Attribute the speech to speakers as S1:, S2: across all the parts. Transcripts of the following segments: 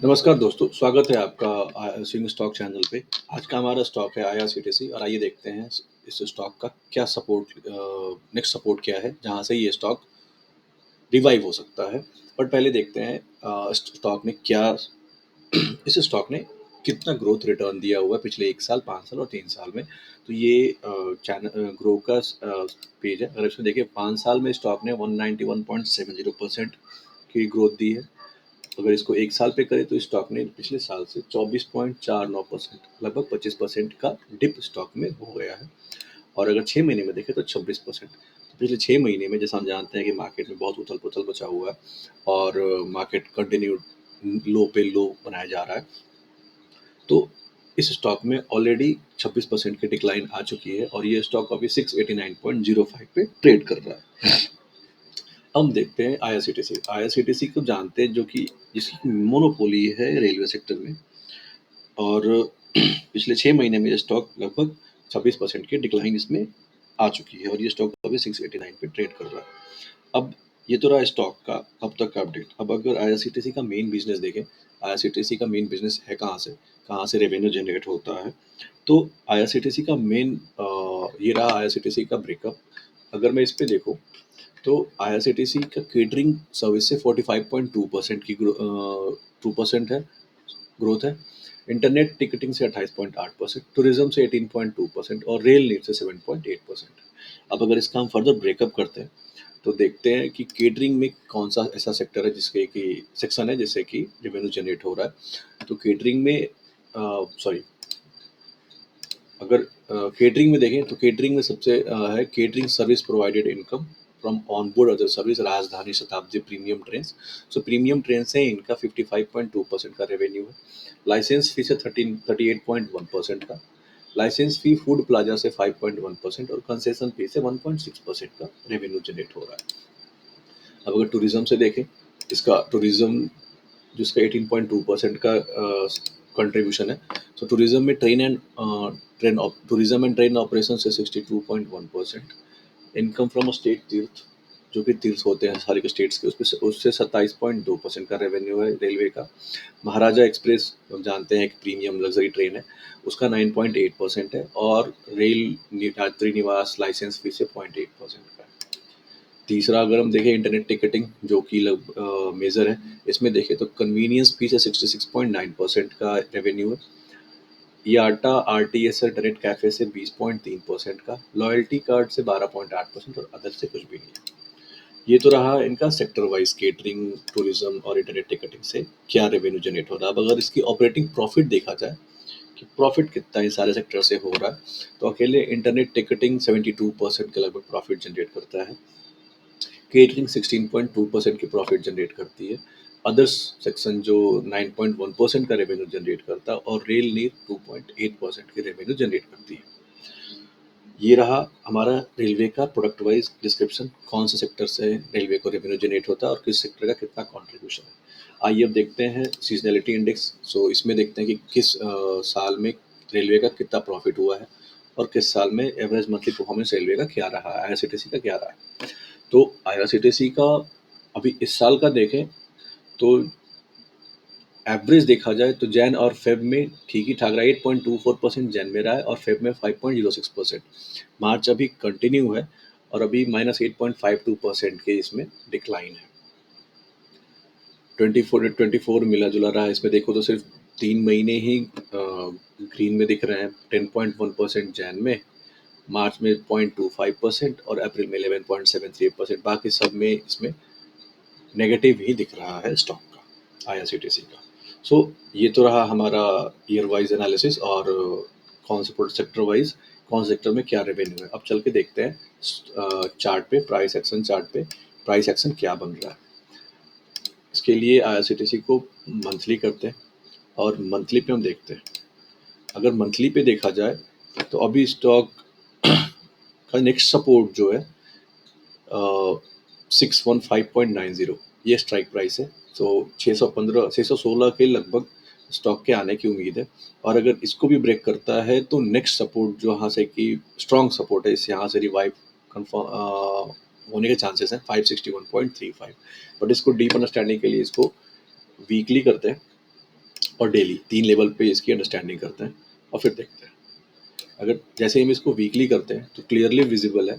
S1: नमस्कार दोस्तों, स्वागत है आपका स्विंग स्टॉक चैनल पे। आज का हमारा स्टॉक है आईआरसीटीसी और आइए देखते हैं इस स्टॉक का क्या सपोर्ट नेक्स्ट सपोर्ट क्या है, जहाँ से ये स्टॉक रिवाइव हो सकता है। बट पहले देखते हैं स्टॉक ने क्या इस स्टॉक ने कितना ग्रोथ रिटर्न दिया हुआ है पिछले 1 साल, 5 साल और 3 साल में। तो ये चैनल ग्रो का पेज है। अगर इसमें देखिए 5 साल में स्टॉक ने 191.70% की ग्रोथ दी है। अगर इसको 1 साल पे करें तो इस स्टॉक ने पिछले साल से 24.49%, लगभग 25% का डिप स्टॉक में हो गया है। और अगर 6 महीने में देखें तो 26%। तो पिछले 6 महीने में जैसा हम जानते हैं कि मार्केट में बहुत उथल-पुथल मचा हुआ है और मार्केट कंटिन्यू लो पे लो बनाया जा रहा है। तो इस स्टॉक में ऑलरेडी 26% की डिक्लाइन आ चुकी है और ये स्टॉक अभी 689.05 पे ट्रेड कर रहा है। हम देखते हैं आईआरसीटीसी। आईआरसीटीसी को जानते हैं, जो कि जिसकी मोनोपोली है रेलवे सेक्टर में। और पिछले 6 महीने में ये स्टॉक लगभग 26% की डिक्लाइन इसमें आ चुकी है और ये स्टॉक अभी 689 पे ट्रेड कर रहा है। अब ये तो रहा स्टॉक का अब तक का अपडेट। अब अगर आईआरसीटीसी का मेन बिजनेस देखें, आईआरसीटीसी का मेन बिजनेस है कहाँ से रेवेन्यू जनरेट होता है। तो आईआरसीटीसी का मेन ये रहा आईआरसीटीसी का ब्रेकअप। अगर मैं इस पे देखूँ तो आईआरसीटीसी का केटरिंग सर्विस से 45.2% की 2% है ग्रोथ है। इंटरनेट टिकटिंग से 28.8%, टूरिज्म से 18.2% और रेल नीड से 7.8%। अब अगर इसका हम फर्दर ब्रेकअप करते हैं तो देखते हैं कि केटरिंग में कौन सा ऐसा सेक्टर है जिसके कि सेक्शन है जिससे कि रेवेन्यू जनरेट हो रहा है। तो केटरिंग में सॉरी अगर केटरिंग में देखें तो केटरिंग में सबसे है catering service provided income from on board other service राजधानी शताब्दी प्रीमियम ट्रेन। सो प्रीमियम ट्रेन से इनका 55.2% का रेवेन्यू है। लाइसेंस फी से 38.1% का, लाइसेंस फी फूड प्लाजा से 5.1% और कंसेशन फी से 1.6% का रेवेन्यू जनरेट हो रहा है। अब अगर टूरिज्म से देखें, इसका टूरिज्म जिसका 18.2% का कंट्रीब्यूशन है। सो टूरिज्म में टूरिज्म एंड ट्रेन ऑपरेशन से 62.1%, इनकम फ्रॉम स्टेट तीर्थ, जो कि तीर्थ होते हैं सारे के स्टेट्स के, उससे 27.2% का रेवेन्यू है रेलवे का। महाराजा एक्सप्रेस हम जानते हैं एक प्रीमियम लग्जरी ट्रेन है, उसका 9.8% है और रेल यात्री निवास लाइसेंस फी से 0.8% का है। तीसरा अगर हम देखें इंटरनेट टिकटिंग, जो कि मेजर है, इसमें देखें तो कन्वीनियंस फी से 66.9% का रेवेन्यू है। याटा आरटीएस इंटरनेट कैफे से 20.3% का, लॉयल्टी कार्ड से 12.8% और अदर से कुछ भी नहीं। ये तो रहा इनका सेक्टर वाइज केटरिंग, टूरिज्म और इंटरनेट टिकटिंग से क्या रेवेन्यू जनरेट हो रहा है। अब अगर इसकी ऑपरेटिंग प्रॉफिट देखा जाए कि प्रॉफिट कितना इन सारे सेक्टर से हो रहा है, तो अकेले इंटरनेट टिकटिंग 72% के लगभग प्रॉफिट जनरेट करता है। केटरिंग 16.2% की प्रॉफिट जनरेट करती है। अदर्स सेक्शन जो 9.1% का रेवेन्यू जनरेट करता है और रेल नीर 2.8% की रेवेन्यू जनरेट करती है। ये रहा हमारा रेलवे का प्रोडक्ट वाइज डिस्क्रिप्शन, कौन से सेक्टर से रेलवे को रेवेन्यू जनरेट होता है और किस सेक्टर का कितना कंट्रीब्यूशन है। आइए अब देखते हैं सीजनैलिटी इंडेक्स। सो इसमें देखते हैं कि किस साल में रेलवे का कितना प्रॉफिट हुआ है और किस साल में एवरेज मंथली परफॉर्मेंस रेलवे का क्या रहा है, आईआरसीटीसी का क्या रहा है। तो आईआरसीटीसी का अभी इस साल का देखें तो एवरेज देखा जाए तो जैन और फेब में ठीक ही ठाक रहा है। 8.24% जैन में रहा है और फेब में 5.06%। मार्च अभी कंटिन्यू है और अभी -8.52% के इसमें डिक्लाइन है। 24 मिला जुला रहा है। इसमें देखो तो सिर्फ 3 महीने ही ग्रीन में दिख रहे हैं। 10.1% जैन में, मार्च में 0.25% और अप्रैल में 11.73%। बाकी सब में इसमें नेगेटिव ही दिख रहा है स्टॉक का, आईआरसीटीसी का। सो ये तो रहा हमारा ईयर वाइज एनालिसिस और कौन से प्रोडक्ट सेक्टर वाइज कौन से सेक्टर में क्या रेवेन्यू है। अब चल के देखते हैं चार्ट पे, प्राइस एक्शन चार्ट पे प्राइस एक्शन क्या बन रहा है। इसके लिए आईआरसीटीसी को मंथली करते हैं और मंथली पे हम देखते हैं। अगर मंथली पे देखा जाए तो अभी स्टॉक का नेक्स्ट सपोर्ट जो है 615.90, ये स्ट्राइक प्राइस है। तो 616 के लगभग स्टॉक के आने की उम्मीद है और अगर इसको भी ब्रेक करता है तो नेक्स्ट सपोर्ट जो यहाँ से कि स्ट्रॉन्ग सपोर्ट है, इस यहाँ से रिवाइव कन्फर्म होने के चांसेस हैं 561.35। बट इसको डीप अंडरस्टैंडिंग के लिए इसको वीकली करते हैं। और डेली 3 लेवल पे इसकी अंडरस्टैंडिंग करते हैं और फिर देखते हैं। अगर जैसे हम इसको वीकली करते हैं तो क्लियरली विजिबल है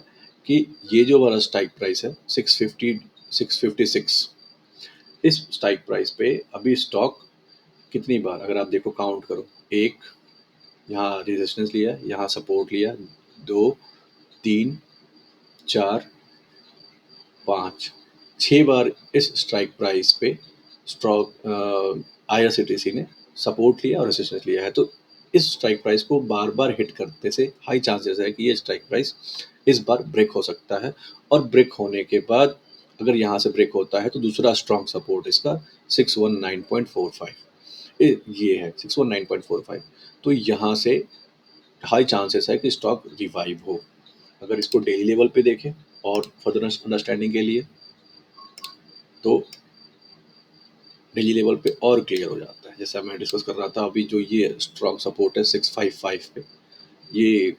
S1: कि ये जो हमारा स्ट्राइक प्राइस है 650 656, इस स्ट्राइक प्राइस पे अभी स्टॉक कितनी बार, अगर आप देखो काउंट करो, एक यहाँ रेजिस्टेंस लिया, यहाँ सपोर्ट लिया, 2, 3, 4, 5, 6 बार इस स्ट्राइक प्राइस पे स्टॉक आईआरसीटीसी ने सपोर्ट लिया और रेजिस्टेंस लिया है। तो इस स्ट्राइक प्राइस को बार बार हिट करने से हाई चांसेस है कि ये स्ट्राइक प्राइस इस बार ब्रेक हो सकता है, और ब्रेक होने के बाद अगर यहाँ से ब्रेक होता है तो दूसरा स्ट्रॉन्ग सपोर्ट इसका 619.45 ये है 619.45। तो यहाँ से हाई चांसेस है कि स्टॉक रिवाइव हो। अगर इसको डेली लेवल पे देखें और फर्दर अंडरस्टैंडिंग के लिए, तो डेली लेवल पे और क्लियर हो जाता है। जैसा मैं डिस्कस कर रहा था अभी, जो ये स्ट्रॉन्ग सपोर्ट है 655 पे, ये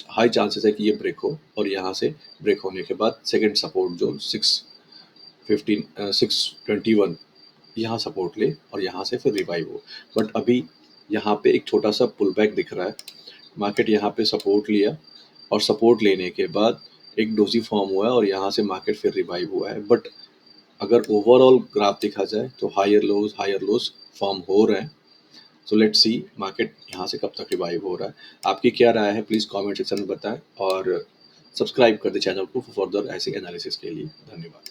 S1: हाई चांसेस है कि ये ब्रेक हो, और यहाँ से ब्रेक होने के बाद सेकंड सपोर्ट जो 621 यहाँ सपोर्ट ले और यहाँ से फिर रिवाइव हो। बट अभी यहाँ पे एक छोटा सा पुल बैक दिख रहा है। मार्केट यहाँ पे सपोर्ट लिया और सपोर्ट लेने के बाद एक डोजी फॉर्म हुआ है और यहाँ से मार्केट फिर रिवाइव हुआ है। बट अगर ओवरऑल ग्राफ देखा जाए तो हायर लोज फॉर्म हो रहे हैं। सो लेट्स सी मार्केट यहाँ से कब तक रिवाइव हो रहा है। आपकी क्या राय है प्लीज़ कमेंट सेक्शन में बताएं, और सब्सक्राइब कर दें चैनल को फर्दर ऐसे एनालिसिस के लिए। धन्यवाद।